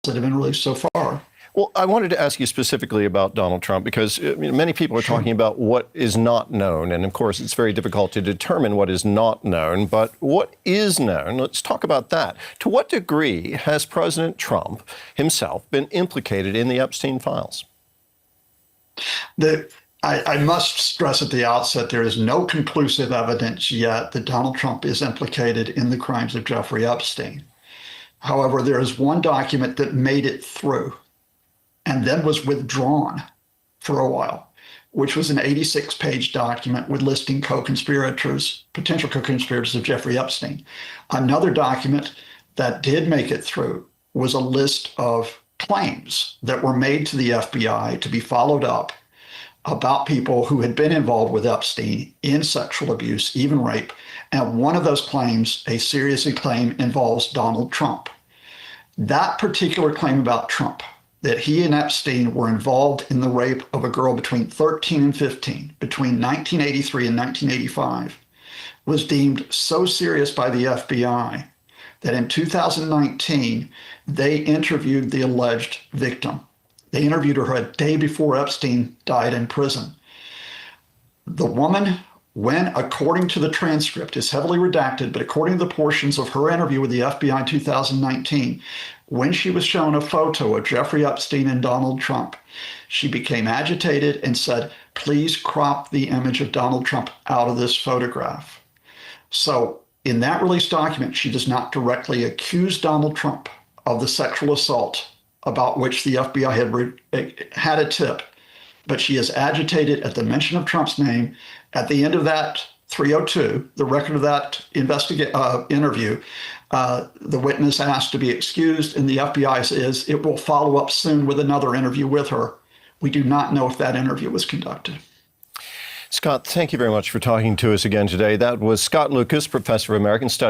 that have been released so far. Well, I wanted to ask you specifically about Donald Trump because many people are talking about what is not known. And of course, it's very difficult to determine what is not known. But what is known, let's talk about that. To what degree has President Trump himself been implicated in the Epstein files? I must stress at the outset, there is no conclusive evidence yet that Donald Trump is implicated in the crimes of Jeffrey Epstein. However, there is one document that made it through and then was withdrawn for a while, which was an 86-page document with listing co-conspirators, potential co-conspirators of Jeffrey Epstein. Another document that did make it through was a list of claims that were made to the FBI to be followed up about people who had been involved with Epstein in sexual abuse, even rape. And one of those claims, a serious claim, involves Donald Trump. That particular claim about Trump, that he and Epstein were involved in the rape of a girl between 13 and 15, between 1983 and 1985, was deemed so serious by the FBI that in 2019, they interviewed the alleged victim. They interviewed her a day before Epstein died in prison. The woman, when, according to the transcript, is heavily redacted, but according to the portions of her interview with the FBI in 2019, when she was shown a photo of Jeffrey Epstein and Donald Trump, she became agitated and said, please crop the image of Donald Trump out of this photograph. So in that released document, she does not directly accuse Donald Trump of the sexual assault about which the FBI had a tip, but she is agitated at the mention of Trump's name. At the end of that 302, the record of that interview, the witness asked to be excused, and the FBI says it will follow up soon with another interview with her. We do not know if that interview was conducted. Scott, thank you very much for talking to us again today. That was Scott Lucas, professor of American Studies